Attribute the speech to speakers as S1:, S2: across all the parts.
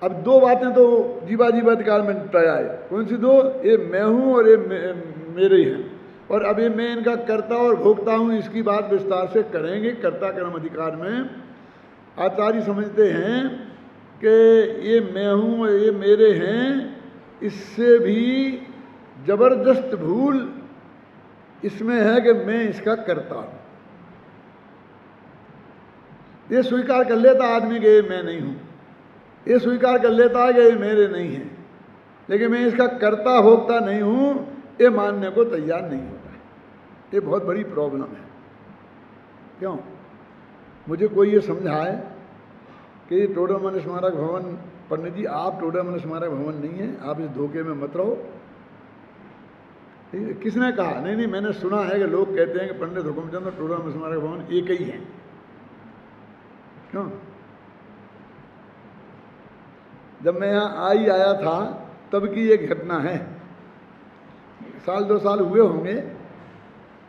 S1: अब दो बातें तो जीवाधिकार में निपटाया है। कौन सी दो? ये मैं हूँ और ये मेरे ही हैं। और अब ये मैं इनका कर्ता और भोक्ता हूँ, इसकी बात विस्तार से करेंगे। कर्ता कर्म अधिकार में आचार्य समझते हैं कि ये मैं हूँ और ये मेरे हैं, इससे भी जबरदस्त भूल इसमें है कि मैं इसका कर्ता हूँ। ये स्वीकार कर लेता आदमी कि ये मैं नहीं हूँ, ये स्वीकार कर लेता है कि ये मेरे नहीं है, लेकिन मैं इसका कर्ता भोक्ता नहीं हूँ, ये मानने को तैयार नहीं होता है। ये बहुत बड़ी प्रॉब्लम है। क्यों? मुझे कोई ये समझाए कि टोडरमल स्मारक भवन, पंडित जी आप टोडरमल स्मारक भवन नहीं है, आप इस धोखे में मत रहो। किसने कहा? नहीं, मैंने सुना है कि लोग कहते हैं कि पंडित हुकुमचंद और टोडरमल स्मारक भवन एक ही है। क्यों? जब मैं यहाँ आया था तब की एक घटना है, साल 2 साल हुए होंगे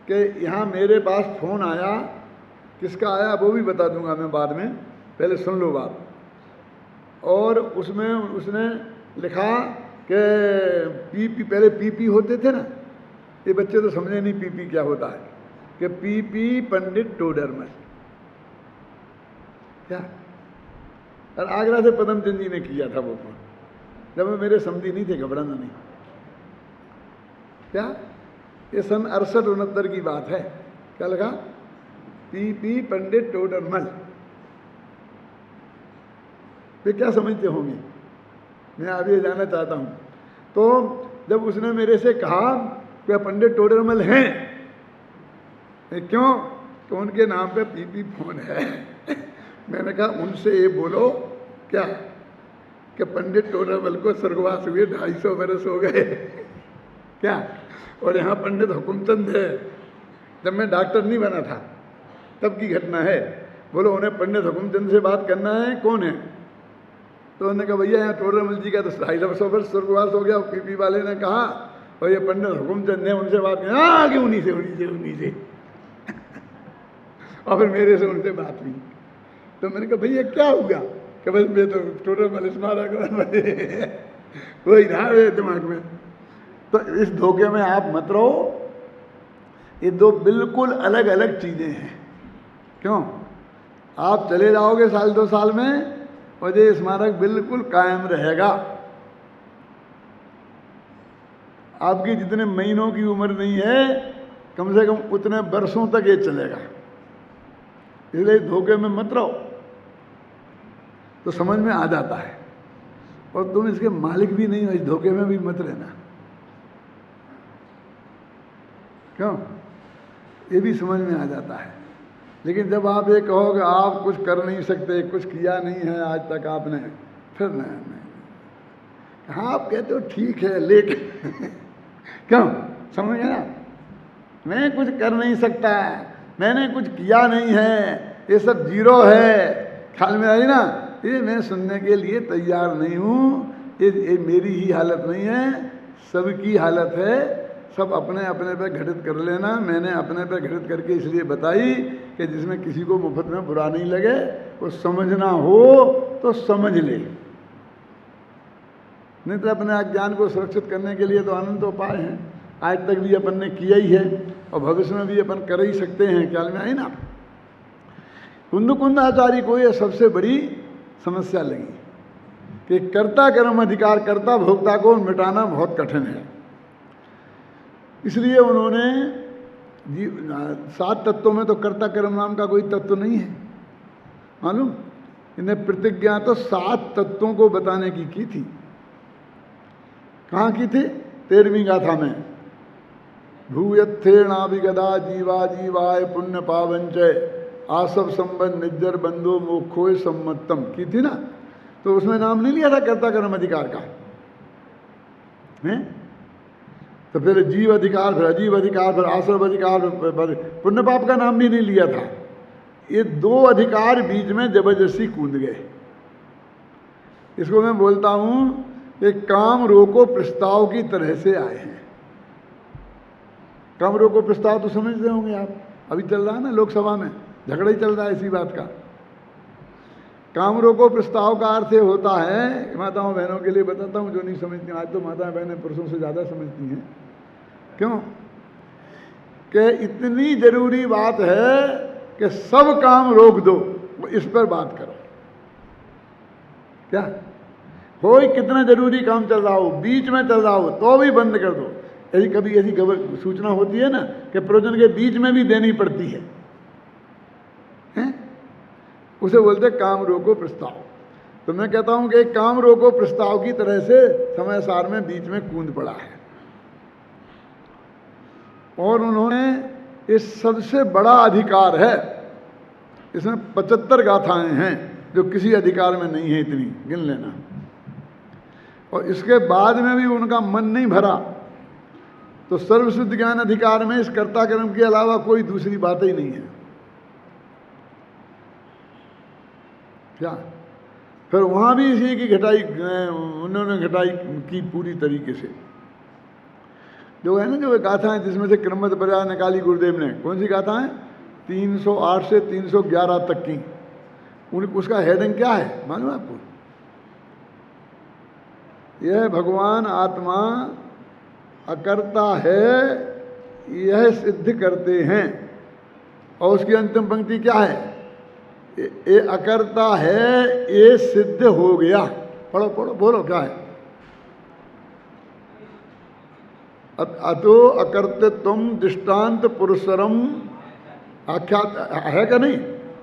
S1: कि यहाँ मेरे पास फोन आया। किसका आया वो भी बता दूंगा मैं बाद में, पहले सुन लो बात। और उसमें उसने लिखा कि पीपी, पहले पीपी होते थे ना, ये बच्चे तो समझे नहीं पीपी क्या होता है, कि पीपी पंडित टोडरमल। क्या? और आगरा से पदमचंद जी ने किया था वो फोन, जब वो मेरे समझी नहीं थे, घबराना नहीं। क्या? ये सन 68-69 की बात है। क्या लगा? पीपी पंडित टोडरमल। वे क्या समझते होंगे, मैं अभी जानना चाहता हूं। तो जब उसने मेरे से कहा कि पंडित टोडरमल हैं, क्यों? तो उनके नाम पे पीपी फोन है। मैंने कहा उनसे ये बोलो क्या कि पंडित टोडरमल को स्वर्गवास हुए 250 वर्ष हो गए। क्या? और यहाँ पंडित हुकुमचंद है, जब मैं डॉक्टर नहीं बना था तब की घटना है। बोलो उन्हें पंडित हुकुमचंद से बात करना है, कौन है? तो उन्होंने कहा भैया यहाँ टोडरमल जी का तो 250 वर्ष स्वर्गवास हो गया। पीपी वाले ने कहा और ये पंडित हुकुमचंद ने उनसे बात की। आगे उन्हीं से और फिर मेरे से उनसे बात हुई। तो मैंने कहा भैया क्या होगा? कि बस मैं तो टोडरमल स्मारक वही रहा है दिमाग में। तो इस धोखे में आप मत रहो, ये दो बिल्कुल अलग अलग चीजें हैं। क्यों? आप चले जाओगे साल 2 साल में और ये स्मारक बिल्कुल कायम रहेगा। आपकी जितने महीनों की उम्र नहीं है, कम से कम उतने वर्षों तक ये चलेगा। इसलिए धोखे में मत रहो, तो समझ में आ जाता है। और तुम इसके मालिक भी नहीं हो, इस धोखे में भी मत रहना। क्यों? ये भी समझ में आ जाता है। लेकिन जब आप ये कहो कि आप कुछ कर नहीं सकते, कुछ किया नहीं है आज तक आपने, फिर नहीं। हाँ आप कहते हो ठीक है, लेकिन क्यों? समझ गए ना? मैं कुछ कर नहीं सकता, मैंने कुछ किया नहीं है, ये सब जीरो है। ख्याल में आई ना? ये मैं सुनने के लिए तैयार नहीं हूँ। ये मेरी ही हालत नहीं है, सबकी हालत है। सब अपने अपने पे घटित कर लेना। मैंने अपने पे घटित करके इसलिए बताई कि जिसमें किसी को मुफ्त में बुरा नहीं लगे, वो समझना हो तो समझ ले, नहीं तो अपने अज्ञान को सुरक्षित करने के लिए तो अनंत उपाय हैं। आज तक भी अपन ने किया ही है और भविष्य में भी अपन कर ही सकते हैं। ख्याल में आई ना? कुंद आचार्य को यह सबसे बड़ी समस्या लगी कि कर्ता कर्म अधिकार, कर्ता भोक्ता को मिटाना बहुत कठिन है। इसलिए उन्होंने 7 तत्वों में तो कर्ता कर्म नाम का कोई तत्व नहीं है, मालूम? इन्हें प्रतिज्ञा तो 7 तत्वों को बताने की थी। कहाँ की थी? 13वीं गाथा में। भूयत्थेणाभिगदा जीवा जीवाय पुण्य पावंच आसव संबंध निज्जर बंधु मोक्षोय सम्मतम की थी ना? तो उसमें नाम नहीं लिया था कर्ता कर्म अधिकार का है? तो फिर जीव अधिकार, फिर अजीव अधिकार, फिर आश्रम अधिकार, पुण्य पाप का नाम भी नहीं लिया था। ये 2 अधिकार बीच में जबरदस्ती कूद गए। इसको मैं बोलता हूं कि काम रोको प्रस्ताव की तरह से आए हैं। काम रोको प्रस्ताव तो समझते होंगे आप, अभी चल रहा है ना लोकसभा में, झगड़ा ही चल रहा है इसी बात का। काम रोको प्रस्ताव का अर्थ ये होता है, माताओं बहनों के लिए बताता हूँ जो नहीं समझती, आज तो माताएं बहनें पुरुषों से ज़्यादा समझती हैं। क्यों? कि इतनी जरूरी बात है कि सब काम रोक दो, इस पर बात करो। क्या हो, कितना जरूरी काम चल रहा हो, बीच में चल रहा हो तो भी बंद कर दो। यदि कभी ऐसी सूचना होती है ना कि प्रयोजन के बीच में भी देनी पड़ती है, उसे बोलते काम रोको प्रस्ताव। तो मैं कहता हूं कि काम रोको प्रस्ताव की तरह से समय सार में बीच में कूद पड़ा है। और उन्होंने इस सबसे बड़ा अधिकार है, इसमें 75 गाथाएं हैं जो किसी अधिकार में नहीं है, इतनी गिन लेना। और इसके बाद में भी उनका मन नहीं भरा तो सर्वसिद्ध ज्ञान अधिकार में इस कर्ता कर्म के अलावा कोई दूसरी बात ही नहीं है। क्या फिर वहां भी इसी की घटाई उन्होंने घटाई की पूरी तरीके से। जो है ना, जो गाथाएं जिसमें से क्रमबद्ध पर्याय निकाली गुरुदेव ने, कौन सी गाथाएं? 308 से 311 तक की। उसका हेडिंग क्या है मालूम है आपको? यह भगवान आत्मा अकर्ता है, यह सिद्ध करते हैं। और उसकी अंतिम पंक्ति क्या है? ये अकर्ता है, ये सिद्ध हो गया। पढ़ो पढ़ो, बोलो क्या है? अतो अकर्तृत्वम दृष्टांत पुरुषरम आख्यात है क्या नहीं?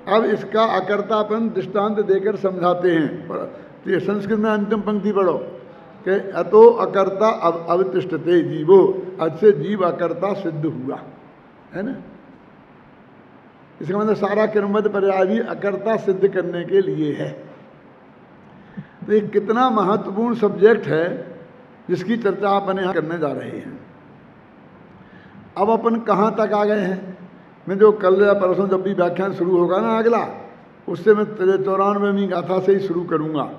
S1: अब इसका अकर्तापन दृष्टांत देकर समझाते हैं। तो ये संस्कृत में अंतिम पंक्ति पढ़ो कि अतो अकर्ता अवतिष्ठते जीवो, अच्छे जीव अकर्ता सिद्ध हुआ, है ना? इसका मतलब सारा क्रमबद्ध पर्याय भी अकर्ता सिद्ध करने के लिए है। तो ये कितना महत्वपूर्ण सब्जेक्ट है जिसकी चर्चा अपन यहाँ करने जा रहे हैं। अब अपन कहाँ तक आ गए हैं? मैं जो कल या परसों जब भी व्याख्यान शुरू होगा ना अगला, उससे मैं 94वीं गाथा से ही शुरू करूँगा,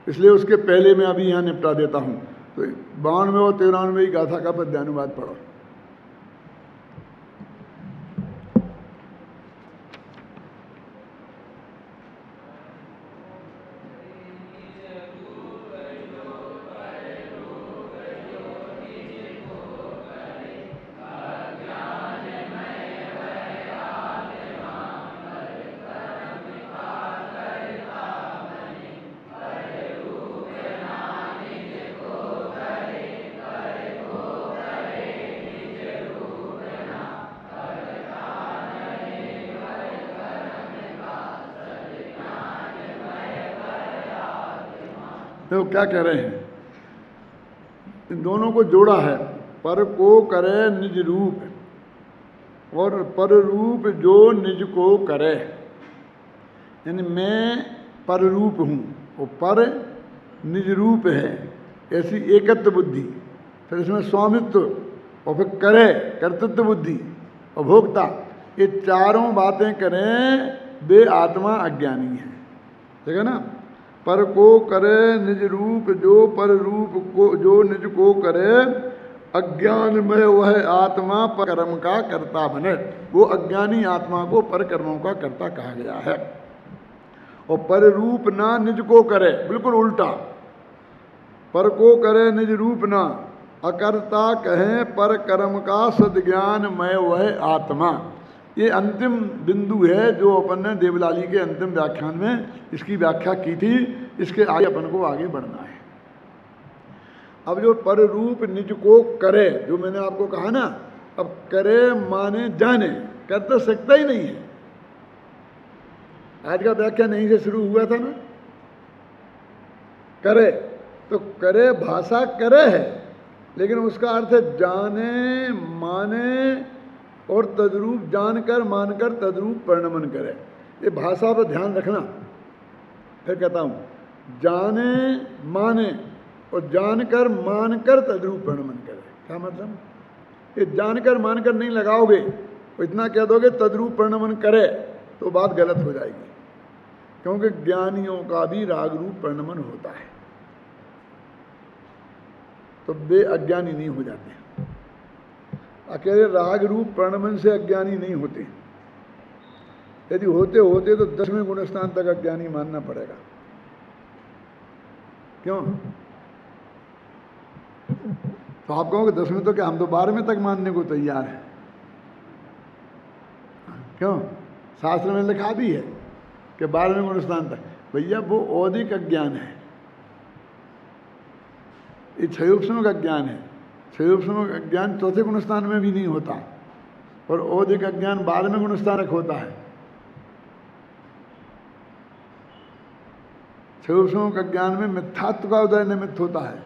S1: इसलिए उसके पहले मैं अभी यहाँ निपटा देता हूँ। तो 92 और 93वीं गाथा का पद्यानुवाद पढ़ो। तो क्या कह रहे हैं? इन दोनों को जोड़ा है। पर को करे निज रूप और पर रूप जो निज को करे, यानी मैं पर रूप हूँ, वो पर निज रूप है, ऐसी एकत्व बुद्धि। फिर इसमें स्वामित्व और फिर करे कर्तृत्व बुद्धि और भोक्ता, ये चारों बातें करें वे आत्मा अज्ञानी है। ठीक है ना? पर को करे निज रूप जो पर रूप को जो निज को करे, अज्ञान में वह आत्मा पर कर्म का कर्ता बने। वो अज्ञानी आत्मा को पर कर्मों का कर्ता कहा गया है। और पर रूप ना निज को करे, बिल्कुल उल्टा। पर को करे निज रूप ना, अकर्ता कहें पर कर्म का सद्ज्ञान में वह आत्मा। ये अंतिम बिंदु है जो अपन ने देवलाली के अंतिम व्याख्यान में इसकी व्याख्या की थी। इसके आगे अपन को आगे बढ़ना है। अब जो पर रूप निज को करे, जो मैंने आपको कहा ना, अब करे माने जाने, कर तो सकता ही नहीं है। आज का व्याख्या नहीं से शुरू हुआ था ना, करे तो करे भाषा करे है, लेकिन उसका अर्थ है जाने माने और तद्रूप, जानकर मानकर तद्रूप परिणमन करे। ये भाषा पर ध्यान रखना। फिर कहता हूँ, जाने माने और जानकर मानकर तद्रूप परिणमन करे। क्या मतलब? ये जानकर मानकर नहीं लगाओगे, तो इतना कह दोगे तद्रूप परिणमन करे तो बात गलत हो जाएगी, क्योंकि ज्ञानियों का भी राग रूप परिणमन होता है, तो वे अज्ञानी नहीं हो जाते। अकेले राग रूप प्रणमन से अज्ञानी नहीं होते। यदि होते होते तो 10वें गुणस्थान तक अज्ञानी मानना पड़ेगा। क्यों? तो आप कहोगे 10वें तो क्या, हम तो 12वें तक मानने को तैयार हैं। क्यों? शास्त्र में लिखा भी है कि 12वें गुणस्थान तक। भैया वो औदिक अज्ञान है, ये क्षयोपशम का ज्ञान है। क्षयोपशम का ज्ञान चौथे गुणस्थान में भी नहीं होता, और औदिक अज्ञान 12वें गुणस्थान तक होता है। क्षयोपशम का ज्ञान में मिथ्यात्व का उदय निमित्त होता है,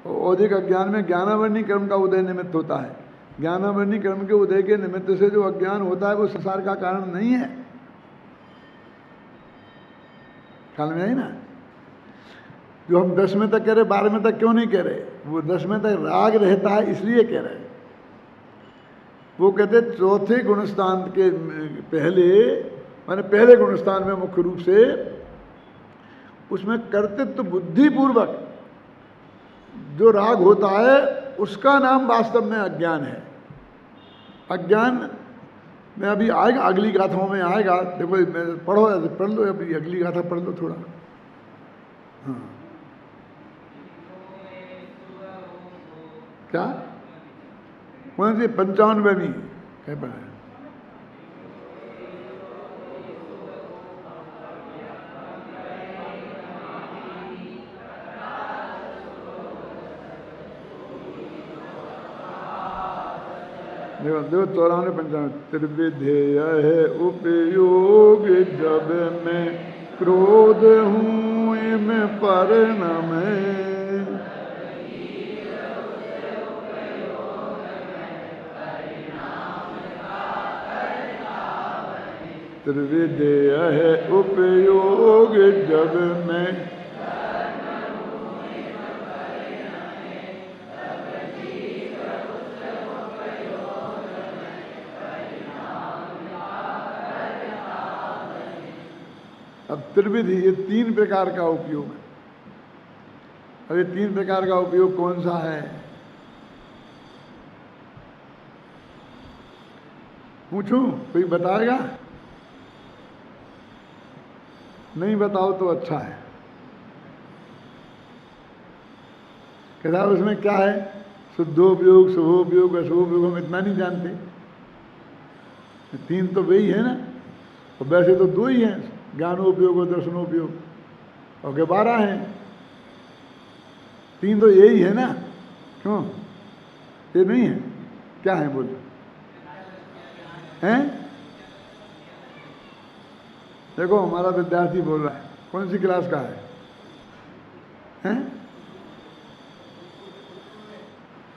S1: और औदिक अज्ञान में ज्ञानावरणी क्रम का उदय निमित्त होता है। ज्ञानावरणी क्रम के उदय के निमित्त से जो अज्ञान होता है वो संसार का कारण नहीं है। ख्याल में आई ना? जो हम 10वें तक कह रहे, 12वें तक क्यों नहीं कह रहे? वो 10वें तक राग रहता है इसलिए कह रहे हैं। वो कहते चौथे गुणस्थान के पहले, माने पहले गुणस्थान में मुख्य रूप से उसमें कर्तृत्व बुद्धिपूर्वक जो राग होता है उसका नाम वास्तव में अज्ञान है। अज्ञान में अभी आएगा, अगली गाथाओं में आएगा। देखो पढ़ो, पढ़ लो, अभी अगली गाथा पढ़ लो थोड़ा। हाँ क्या, कौन सी? 95वीं कह पढ़ा है? देखो देखो 94 95। त्रिविधेय है उपयोग जब मैं क्रोध हूँ में परिणम। त्रिविधेय है उपयोग जब मैं, अब त्रिविधि ये 3 प्रकार का उपयोग है। अब ये 3 प्रकार का उपयोग कौन सा है? पूछूं, कोई बताएगा? नहीं बताओ तो अच्छा है। कहता उसमें क्या है? शुद्धोपयोग, शुभोपयोग, अशुभोपयोग, हम इतना नहीं जानते। 3 तो वही है ना, और वैसे तो 2 ही हैं, ज्ञानोपयोग और दर्शनोपयोग, और के 12 हैं। 3 तो यही है ना, क्यों? ये नहीं है? क्या है बोलो? हैं? देखो हमारा विद्यार्थी बोल रहा है, कौन सी क्लास का है? हैं?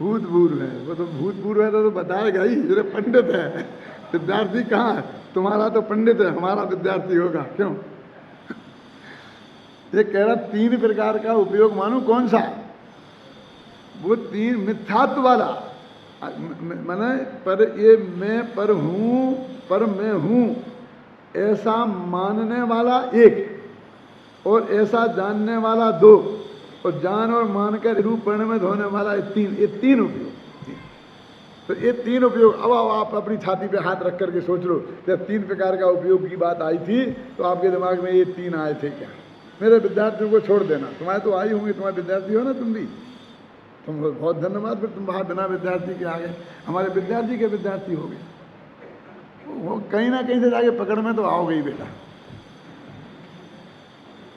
S1: भूतपूर्व है। वो तो भूतपूर्व है तो बताएगा ही, जो पंडित है। विद्यार्थी कहाँ है? तुम्हारा तो पंडित है, हमारा विद्यार्थी होगा। क्यों? ये कह रहा 3 प्रकार का उपयोग मानो कौन सा? वो 3 मिथ्यात्व वाला, माने पर ये मैं पर हूँ, पर मैं हूँ ऐसा मानने वाला 1, और ऐसा जानने वाला 2, और जान और मान कर रूप परिणमित होने वाला 3। ये 3 उपयोग। तो ये 3 उपयोग, अब आप अपनी छाती पे हाथ रख करके सोच लो, जब 3 प्रकार का उपयोग की बात आई थी तो आपके दिमाग में ये 3 आए थे क्या? मेरे विद्यार्थियों को छोड़ देना, तुम्हारे तो आई होंगे, तुम्हारे विद्यार्थी हो ना तुम भी, तुम बहुत धन्यवाद। फिर तुम बाहर बिना विद्यार्थी के आ गए, हमारे विद्यार्थी के विद्यार्थी हो गए। वो कहीं ना कहीं से जाके पकड़ में तो आओगे ही बेटा।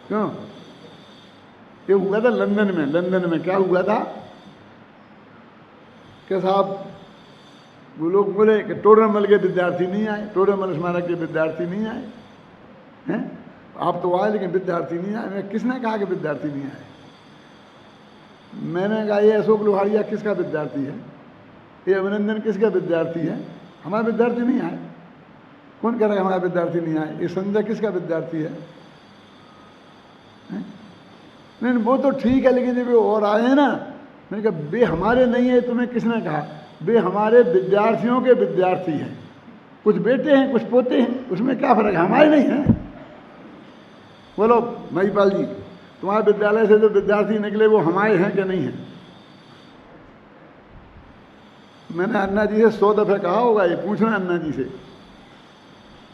S1: क्यों? ये हुआ था लंदन में। लंदन में क्या हुआ था कि साहब वो लोग बोले कि टोडरमल के विद्यार्थी नहीं आए, टोडरमल स्मारक के विद्यार्थी नहीं आए हैं। आप तो आए लेकिन विद्यार्थी नहीं आए। मैं किसने कहा कि विद्यार्थी नहीं आए? मैंने कहा ये अशोक लोहारिया किसका विद्यार्थी है? ये अभिनंदन किसका विद्यार्थी है? हमारा विद्यार्थी नहीं आए। कौन कह रहा है हमारा विद्यार्थी नहीं आए? ये संजय किसका विद्यार्थी है? नहीं वो तो ठीक है, लेकिन जब और आए हैं ना, मैंने कहा बे हमारे नहीं है। तुम्हें किसने कहा? बे हमारे विद्यार्थियों के विद्यार्थी हैं। कुछ बेटे हैं, कुछ पोते हैं, उसमें क्या फर्क है? हमारे नहीं है। बोलो महिपाल जी, तुम्हारे विद्यालय से जो विद्यार्थी निकले वो हमारे हैं कि नहीं हैं? मैंने अन्ना जी से 100 दफे कहा होगा, ये पूछना अन्ना जी से।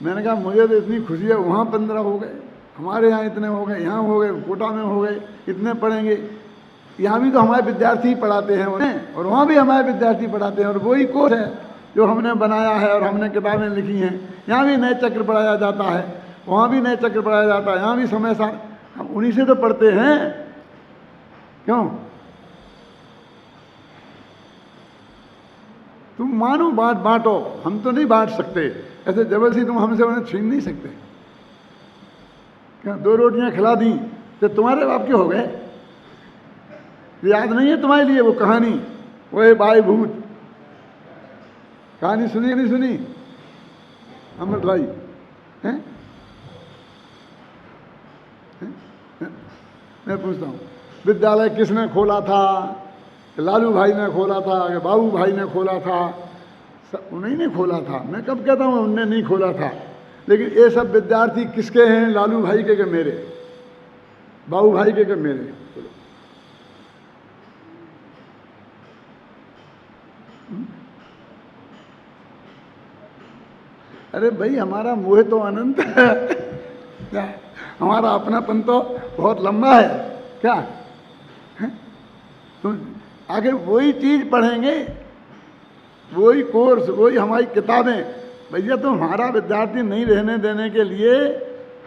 S1: मैंने कहा मुझे तो इतनी खुशी है, वहाँ 15 हो गए, हमारे यहाँ इतने हो गए, यहाँ हो गए, कोटा में हो गए, इतने पढ़ेंगे। यहाँ भी तो हमारे विद्यार्थी ही पढ़ाते हैं उन्हें, और वहाँ भी हमारे विद्यार्थी पढ़ाते हैं, और वही कोर्स है जो हमने बनाया है और हमने किताबें लिखी हैं। यहाँ भी नए चक्र पढ़ाया जाता है, वहाँ भी नए चक्र पढ़ाया जाता है, यहाँ भी समय साथ हम उन्हीं से तो पढ़ते हैं। क्यों? तुम मानो बांटो, हम तो नहीं बांट सकते ऐसे जबरदस्ती, तुम हमसे उन्हें छीन नहीं सकते। क्या 2 रोटियां खिला दी तो तुम्हारे बाप के हो गए? याद नहीं है तुम्हारे लिए वो कहानी, वो भाई भूत कहानी सुनी नहीं सुनी अमृत भाई? हैं? मैं पूछता हूँ, विद्यालय किसने खोला था? लालू भाई ने खोला था कि बाबू भाई ने खोला था? उन्हीं ने खोला था। मैं कब कहता हूँ उनने नहीं खोला था? लेकिन ये सब विद्यार्थी किसके हैं? लालू भाई के मेरे, बाबू भाई के मेरे? अरे भाई हमारा मोह तो अनंत है क्या? हमारा अपनापन तो बहुत लंबा है क्या? तुम आखिर वही चीज पढ़ेंगे, वही कोर्स, वही हमारी किताबें। भैया तो हमारा विद्यार्थी नहीं रहने देने के लिए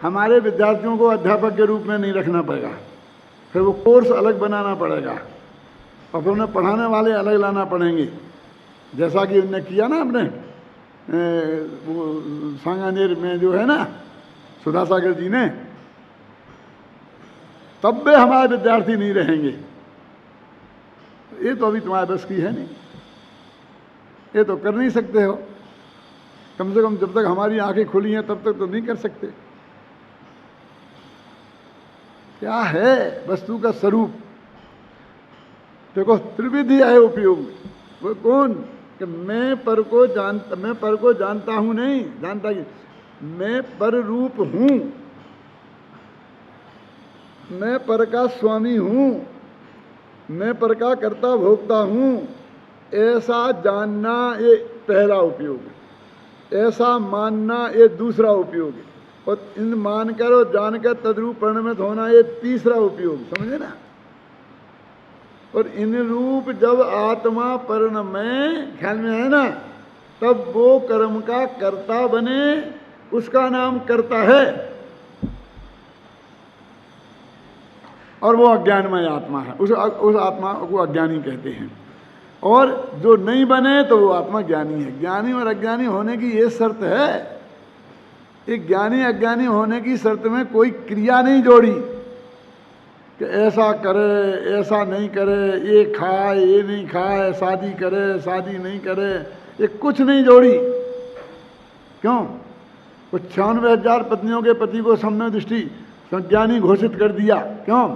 S1: हमारे विद्यार्थियों को अध्यापक के रूप में नहीं रखना पड़ेगा, फिर वो कोर्स अलग बनाना पड़ेगा और फिर उन्हें पढ़ाने वाले अलग लाना पड़ेंगे। जैसा कि उनने किया ना अपने वो सांगानेर में जो है ना सुधा सागर जी ने, तब भी हमारे विद्यार्थी नहीं रहेंगे। ये तो अभी तुम्हारे बस की है नहीं, ये तो कर नहीं सकते हो। कम से कम जब तक हमारी आंखें खुली हैं तब तक तो नहीं कर सकते। क्या है वस्तु का स्वरूप? देखो त्रिविधि है उपयोग। वो कौन कि मैं पर को जानता हूं, नहीं जानता कि मैं पर रूप हूं, मैं पर का स्वामी हूं, मैं पर का कर्ता भोक्ता हूं, ऐसा जानना ये पहला उपयोग है। ऐसा मानना ये दूसरा उपयोग है। और इन मानकर और जानकर तद्रूप परिणमित होना ये तीसरा उपयोग, समझे ना? और इन रूप जब आत्मा परिणमे, ख्याल में है ना, तब वो कर्म का कर्ता बने, उसका नाम कर्ता है। और वो अज्ञानमय आत्मा है, उस आत्मा को अज्ञानी कहते हैं। और जो नहीं बने तो वो आत्मा ज्ञानी है। ज्ञानी और अज्ञानी होने की ये शर्त है। एक ज्ञानी अज्ञानी होने की शर्त में कोई क्रिया नहीं जोड़ी कि ऐसा करे ऐसा नहीं करे, ये खाए ये नहीं खाए, शादी करे शादी नहीं करे, ये कुछ नहीं जोड़ी। क्यों? वो 96,000 पत्नियों के पति को सम्यक दृष्टि संज्ञानी घोषित कर दिया। क्यों?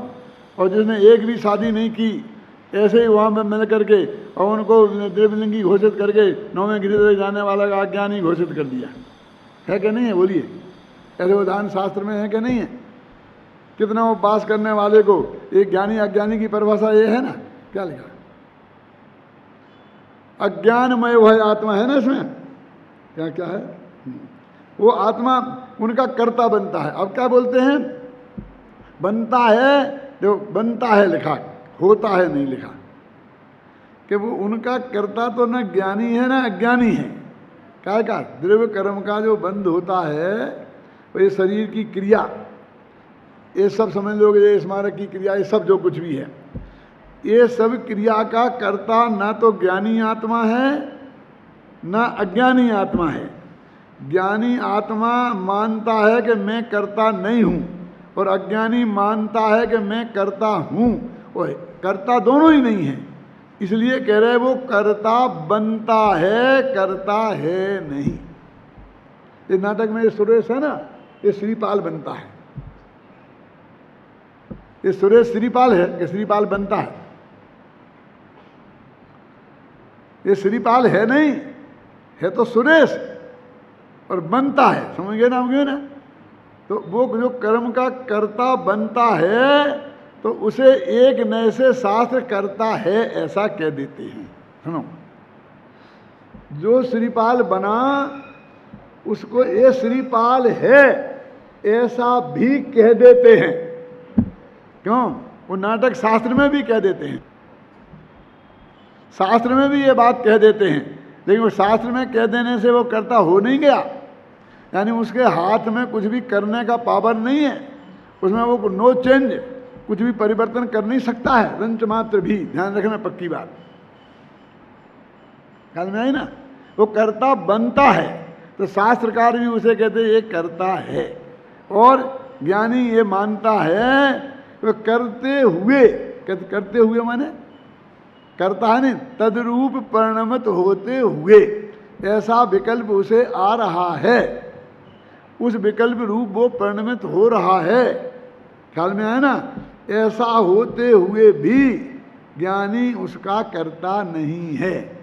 S1: और जिसने एक भी शादी नहीं की, ऐसे ही वहाँ में मिल करके और उनको देवलिंगी घोषित करके 9वें गिरिधर जाने वाला का अज्ञानी घोषित कर दिया। है कि नहीं है? बोलिए, ऐसे उदाहरण शास्त्र में है कि नहीं है? कितना उपवास करने वाले को एक ज्ञानी अज्ञानी की परिभाषा ये है ना, क्या लिखा? अज्ञानमय वह आत्मा है ना इसमें, क्या क्या है? वो आत्मा उनका कर्ता बनता है। अब क्या बोलते हैं? बनता है, जो बनता है लिखा, होता है नहीं लिखा, कि वो उनका कर्ता तो न ज्ञानी है ना अज्ञानी है। क्या का द्रव्य कर्म का जो बंध होता है, वो ये शरीर की क्रिया, ये सब समझ लोगे, ये स्मारक की क्रिया, ये सब जो कुछ भी है, ये सब क्रिया का कर्ता ना तो ज्ञानी आत्मा है ना अज्ञानी आत्मा है। ज्ञानी आत्मा मानता है कि मैं कर्ता नहीं हूं, और अज्ञानी मानता है कि मैं कर्ता हूं। और कर्ता दोनों ही नहीं है, इसलिए कह रहे वो कर्ता बनता है, कर्ता है नहीं। इस नाटक में ये सुरेश है ना, ये श्रीपाल बनता है। ये सुरेश श्रीपाल है कि श्रीपाल बनता है? ये श्रीपाल है नहीं, है तो सुरेश, और बनता है, समझ गए ना? क्यों ना? तो वो जो कर्म का कर्ता बनता है तो उसे एक नए से शास्त्र करता है ऐसा कह देते हैं। सुनो, जो श्रीपाल बना उसको ये श्रीपाल है ऐसा भी कह देते हैं। क्यों? वो नाटक शास्त्र में भी कह देते हैं, शास्त्र में भी ये बात कह देते हैं, लेकिन वो शास्त्र में कह देने से वो कर्ता हो नहीं गया, यानी उसके हाथ में कुछ भी करने का पावर नहीं है, उसमें वो नो चेंज, कुछ भी परिवर्तन कर नहीं सकता है, रंच मात्र भी। ध्यान रखना, पक्की बात, ख्याल में आई ना। वो कर्ता बनता है, तो शास्त्रकार भी उसे कहते हैं ये कर्ता है, और ज्ञानी ये मानता है वो करते हुए माने करता है नहीं, तद्रूप परिणमित होते हुए ऐसा विकल्प उसे आ रहा है, उस विकल्प रूप वो परिणमित हो रहा है। ख्याल में आया ना। ऐसा होते हुए भी ज्ञानी उसका कर्ता नहीं है,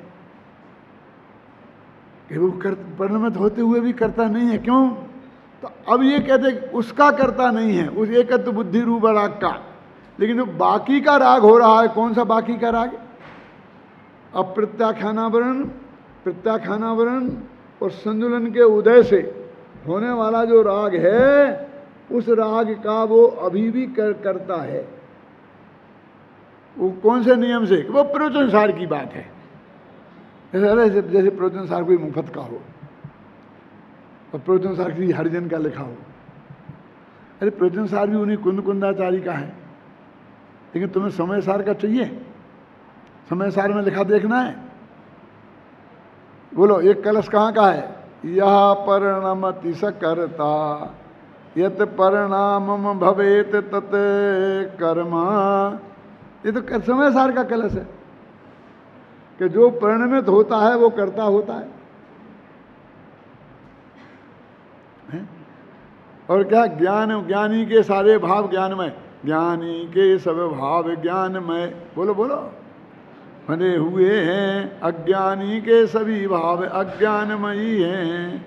S1: कि वो परिणमित होते हुए भी कर्ता नहीं है। क्यों? तो अब ये कहते उसका कर्ता नहीं है, उस एकत्व बुद्धि रूप राग का, लेकिन जो बाकी का राग हो रहा है, कौन सा बाकी का राग? अब प्रत्याख्यानावरण और संतुलन के उदय से होने वाला जो राग है, उस राग का वो अभी भी करता है। वो कौन से नियम से? वो प्रवचनसार की बात है। जैसे प्रवचनसार कोई मुफ्त का हो और प्रवचनसार किसी हरिजन का लिखा हो। अरे प्रवचनसार भी उन्हीं कुंदाचारी का है, लेकिन तुम्हें समय सार का चाहिए, समय सार में लिखा देखना है। बोलो, एक कलश कहाँ का है? यह परिणमति सकर्ता यत परिणामम भवेत तत कर्मा। ये तो समय सार का कलश है कि जो परिणमित होता है वो कर्ता होता है? और क्या? ज्ञानी के सारे भाव ज्ञानमय, ज्ञानी के सब भाव ज्ञानमय। बोलो बोलो, बने हुए हैं, अज्ञानी के सभी भाव अज्ञानमयी हैं।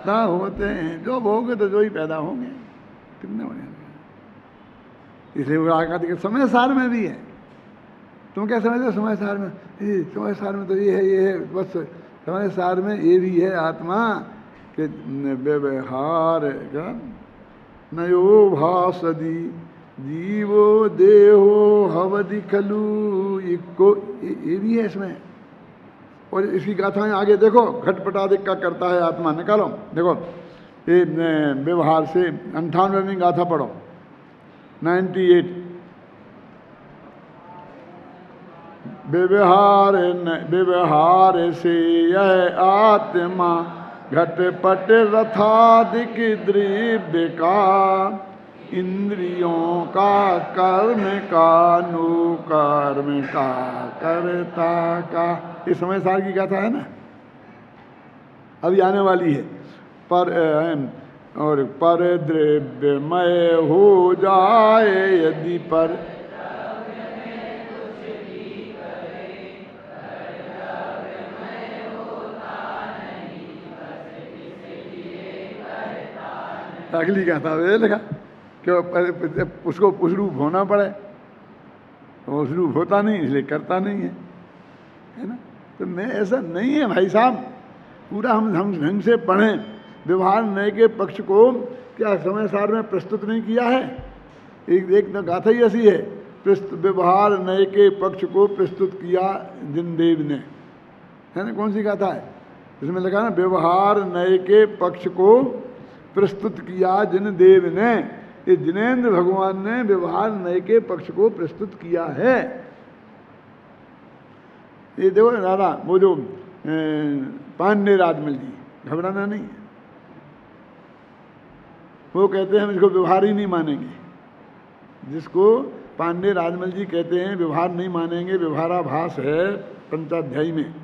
S1: ना होते हैं, जो भोगे तो जो ही पैदा होंगे। कितने बने, इसलिए वो आका के समय सार में भी है। तुम क्या समझते हो समय सार में? समय सार में तो ये है, बस समय सार में ये भी है आत्मा के व्यवहार नयो भासदी जीवो देहो हवदि खलु, ये भी है इसमें। और इसकी गाथाएं आगे देखो, घटपटादिक का करता है आत्मा, निकालो देखो, ये व्यवहार से 98वीं गाथा पढ़ो, 98। व्यवहार से यह आत्मा घटपट रथादिक द्रव्य का, इंद्रियों का कर्म का नु कर्म का कर्ता का। ये समय सार की गाथा है ना, अभी आने वाली है। पर द्रव्यमय हो जाए यदि पर, अगली गाथा वे लिखा कि उसको उसरूप होना पड़े, वो उसरूप होता नहीं इसलिए करता नहीं है ना। तो मैं ऐसा नहीं है भाई साहब, पूरा हम ढंग से पढ़ें। व्यवहार नए के पक्ष को क्या समय सार में प्रस्तुत नहीं किया है? एक गाथा ही ऐसी है, व्यवहार नए के पक्ष को प्रस्तुत किया जिनदेव ने, है ना। कौन सी गाथा है? इसमें लिखा ना, व्यवहार नए के पक्ष को प्रस्तुत किया जिनदेव ने। ये जिनेन्द्र भगवान ने व्यवहार नए के पक्ष को प्रस्तुत किया है। ये देखो ना दादा, वो जो पांडे राजमल जी, घबराना नहीं है, वो कहते हैं हम इसको व्यवहार ही नहीं मानेंगे। जिसको पांडे राजमल जी कहते हैं व्यवहार नहीं मानेंगे, व्यवहाराभास है पंचाध्यायी में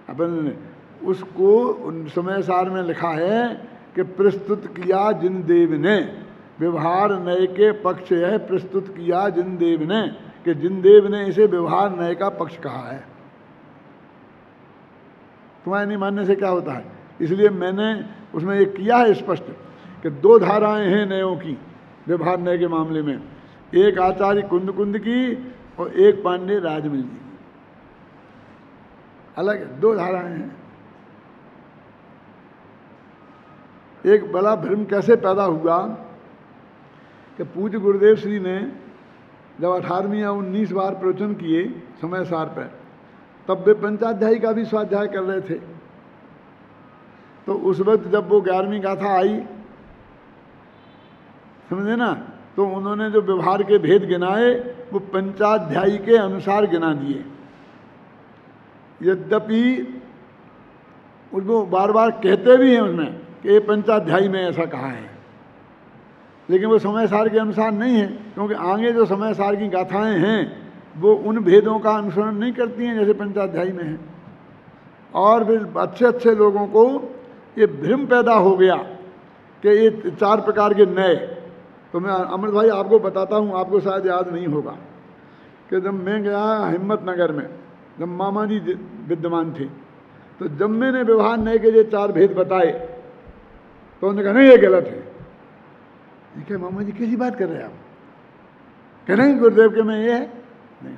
S1: अपन, उसको समय सार में लिखा है कि प्रस्तुत किया जिनदेव ने। व्यवहार नए के पक्ष है प्रस्तुत किया जिनदेव ने, कि जिनदेव ने इसे व्यवहार नए का पक्ष कहा है। तुम्हारे नहीं मानने से क्या होता है? इसलिए मैंने उसमें ये किया है स्पष्ट कि दो धाराएं हैं नयों की व्यवहार नए के मामले में, एक आचार्य कुंद की और एक पांडे राजमल जी। अलग दो धाराएं हैं। एक बड़ा भ्रम कैसे पैदा हुआ कि पूज्य गुरुदेव श्री ने जब 18वीं या 19 बार प्रवचन किए समय सार पर, तब वे पंचाध्यायी का भी स्वाध्याय कर रहे थे। तो उस वक्त जब वो 11वीं गाथा आई, समझे ना, तो उन्होंने जो व्यवहार के भेद गिनाए वो पंचाध्यायी के अनुसार गिना दिए। यद्यपि उसको बार बार कहते भी हैं उसमें कि ये पंचाध्यायी में ऐसा कहा है, लेकिन वो समय सार के अनुसार नहीं है, क्योंकि आगे जो समय सार की गाथाएं हैं वो उन भेदों का अनुसरण नहीं करती हैं जैसे पंचाध्यायी में है। और फिर अच्छे अच्छे लोगों को ये भ्रम पैदा हो गया कि ये 4 प्रकार के नए। तो मैं अमृत भाई आपको बताता हूँ, आपको शायद याद नहीं होगा कि जब मैं गया हिम्मतनगर में, जब मामा जी विद्यमान थे, तो जब मैंने व्यवहार नए के लिए 4 भेद बताए तो उन्होंने कहा नहीं ये गलत है। क्या मामा जी कैसी बात कर रहे हैं आप? कह नहीं गुरुदेव के में ये है नहीं।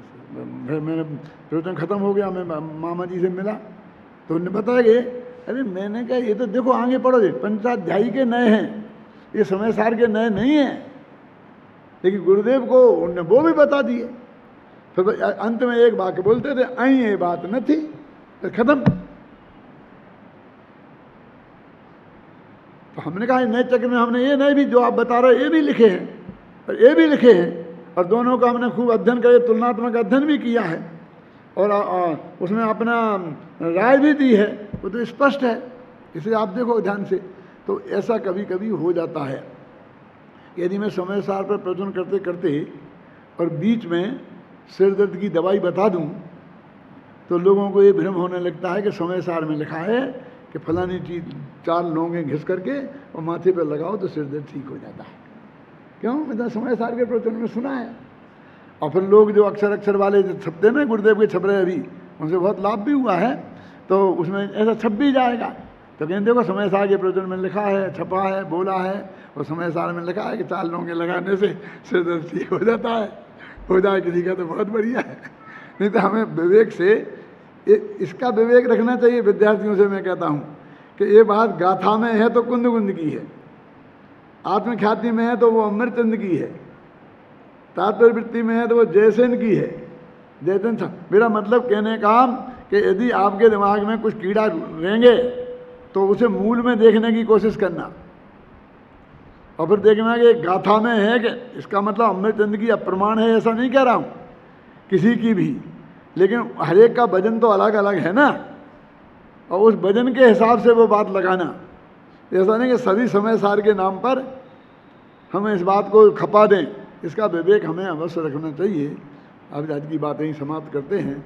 S1: फिर मैंने प्रवचन खत्म हो गया, मैं मामा जी से मिला तो उन्होंने बताया कि अरे मैंने कहा ये तो देखो आगे पढ़ो, ये पंचाध्यायी के नए हैं, ये समय सार के नए नहीं हैं। लेकिन गुरुदेव को उन्होंने वो भी बता दिए। फिर अंत में एक वाक्य बोलते थे, आई ये बात न थी, फिर खत्म। तो हमने कहा नए चक्र में हमने ये नए भी जो आप बता रहे ये भी लिखे हैं और ये भी लिखे हैं, और दोनों का हमने खूब अध्ययन करके तुलनात्मक अध्ययन भी किया है और उसमें अपना राय भी दी है, वो तो स्पष्ट है। इसे आप देखो ध्यान से। तो ऐसा कभी कभी हो जाता है, यदि मैं समय सार पर प्रवचन करते करते और बीच में सिर दर्द की दवाई बता दूं तो लोगों को ये भ्रम होने लगता है कि समय सार में लिखा है कि फलानी चीज़ 4 लौंगे घिस करके और माथे पर लगाओ तो सिर दर्द ठीक हो जाता है। क्यों? मैं समय सार के प्रवचन में सुना है। और फिर लोग जो अक्षर वाले जो छपते हैं ना गुरुदेव के छप रहे अभी, उनसे बहुत लाभ भी हुआ है, तो उसमें ऐसा छप भी जाएगा। तो कहें देखो समय सार के प्रवचन में लिखा है, छपा है, बोला है, और समय सार में लिखा है कि 4 लौंगे लगाने से सिर दर्द ठीक हो जाता है। हो जाए किसी का तो बहुत बढ़िया है, नहीं तो हमें विवेक से इसका विवेक रखना चाहिए। विद्यार्थियों से मैं कहता हूँ कि ये बात गाथा में है तो कुंद कुंद की है, आत्मख्याति में है तो वो अमरचंद की है, तात्पर्य वृत्ति में है तो वो जयसेन की है। जयसेन था मेरा मतलब कहने का कि यदि आपके दिमाग में कुछ कीड़ा रहेंगे तो उसे मूल में देखने की कोशिश करना, और फिर देखना कि गाथा में है कि इसका मतलब अमरचंद की अप्रमाण है, ऐसा नहीं कह रहा हूँ किसी की भी, लेकिन हर एक का वजन तो अलग अलग है ना, और उस वजन के हिसाब से वो बात लगाना। ऐसा नहीं कि सभी समय सार के नाम पर हम इस बात को खपा दें, इसका विवेक हमें अवश्य रखना चाहिए। अब आज की बातें ही समाप्त करते हैं।